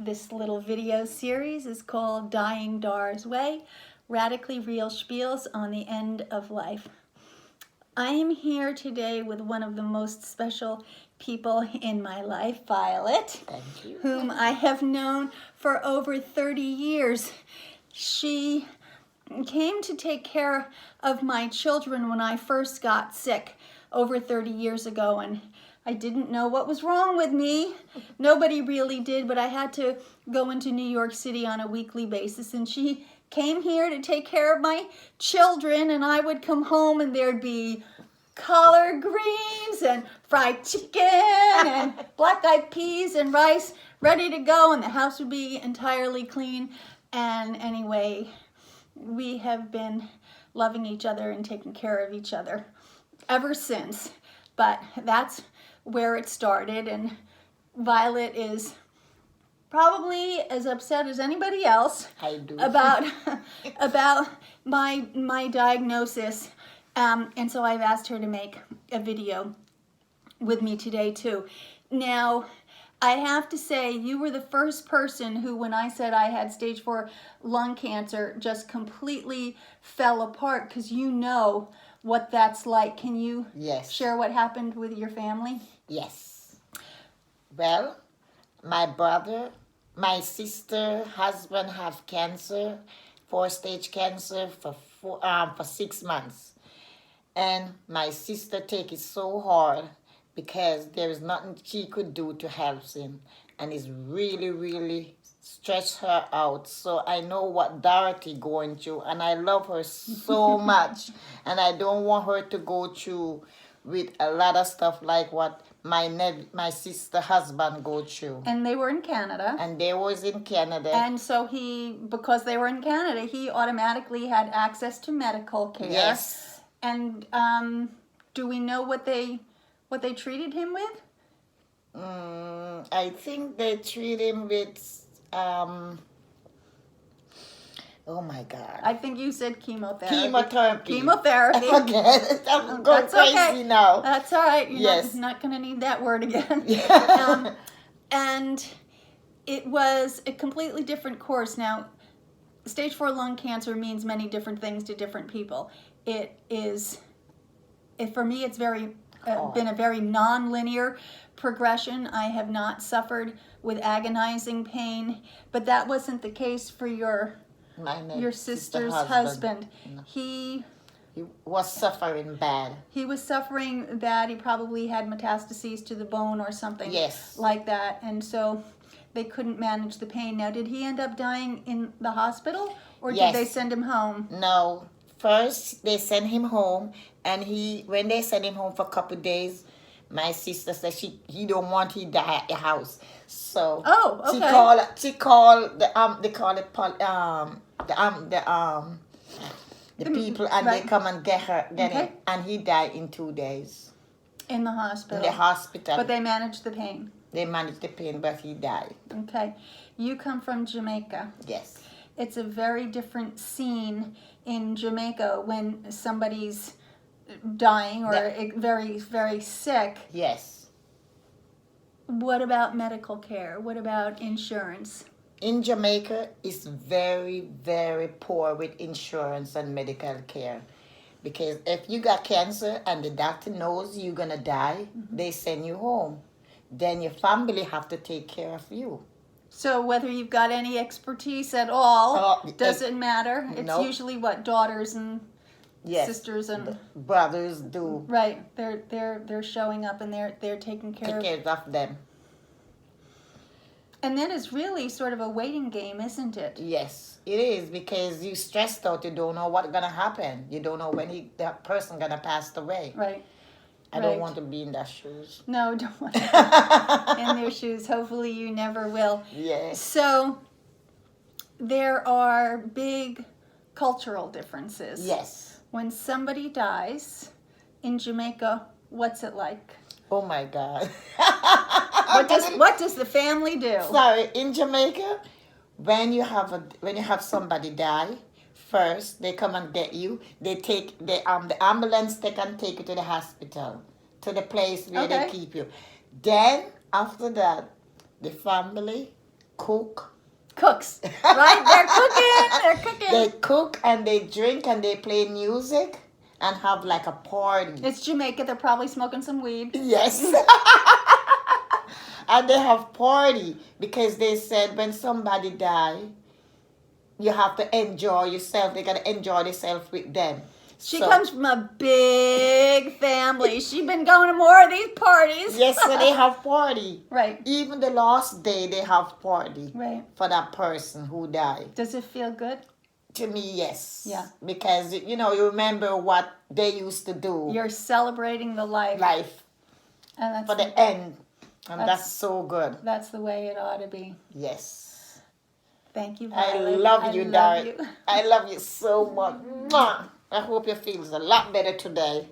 This little video series is called Dying Dar's Way, Radically Real Spiels on the End of Life. I am here today with one of the most special people in my life, Violet, Thank you. whom I have known for over 30 years. She came to take care of my children when I first got sick over 30 years ago, and I didn't know what was wrong with me. Nobody really did, but I had to go into New York City on a weekly basis, and she came here to take care of my children, and I would come home and there'd be collard greens and fried chicken and black-eyed peas and rice ready to go, and the house would be entirely clean. And anyway, we have been loving each other and taking care of each other ever since. But that's where it started, and Violet is probably as upset as anybody else about my diagnosis, and so I've asked her to make a video with me today too. Now, I have to say, you were the first person who, when I said I had stage 4 lung cancer, just completely fell apart, because you know what that's like. Can you share what happened with your family? Yes. Well, my brother, my sister, husband have cancer, 4-stage cancer for 6 months. And my sister take it so hard because there is nothing she could do to help him. And it's really, really stretched her out. So I know what Dorothy going through, and I love her so much. And I don't want her to go through with a lot of stuff like what my sister husband go through. And they were in Canada. And they was in Canada. And so because they were in Canada, he automatically had access to medical care. Yes. And do we know what they treated him with? I think they treat him with, oh my God. I think you said chemotherapy. Chemotherapy. Okay. I'm going crazy now. That's all right. You're not going to need that word again. And it was a completely different course. Now, stage 4 lung cancer means many different things to different people. For me, it's been a very non-linear progression. I have not suffered with agonizing pain, but that wasn't the case for your sister's husband. No. He was suffering bad. He was suffering bad. He probably had metastases to the bone or something like that, and so they couldn't manage the pain. Now, did he end up dying in the hospital, or did they send him home? No. First, they sent him home, and when they sent him home for a couple of days, my sister said he don't want he die at the house. So she called the people, and they come and get him, and he died in 2 days. In the hospital. In the hospital. But they managed the pain. They managed the pain, but he died. Okay. You come from Jamaica. Yes. It's a very different scene in Jamaica when somebody's dying or very, very sick. Yes. What about medical care? What about insurance? In Jamaica, it's very, very poor with insurance and medical care. Because if you got cancer and the doctor knows you're going to die, they send you home. Then your family have to take care of you. So whether you've got any expertise at all, doesn't matter. It's usually what daughters and sisters and brothers do. Right. They're showing up and they're taking care of them. And then it's really sort of a waiting game, isn't it? Yes, it is, because you stressed out. You don't know what's gonna happen. You don't know when that person gonna pass away. Right. I don't want to be in their shoes. No, don't want to be in their shoes. Hopefully you never will. Yes. So there are big cultural differences. Yes. When somebody dies in Jamaica, what's it like? Oh my God. What does the family do? Sorry, in Jamaica, when you have somebody die, first they come and get you. They take the ambulance. They can take you to the hospital, to the place where they keep you. Then after that, the family cook. Cooks, right? They're cooking. They're cooking. They cook and they drink and they play music and have like a party. It's Jamaica. They're probably smoking some weed. Yes. And they have party because they said when somebody die, you have to enjoy yourself. They gotta enjoy themselves with them. She So- comes from a big family. She's been going to more of these parties. Yes, so they have party. Right. Even the last day they have party Right. for that person who died. Does it feel good? To me, yes. Yeah. Because you remember what they used to do. You're celebrating the life. Life And that's for the end. And That's- that's so good. that's the way it ought to be. Yes. Thank you, I Violet. love you, love Dorothy. you. I love you so much. Mwah. I hope you feel a lot better today.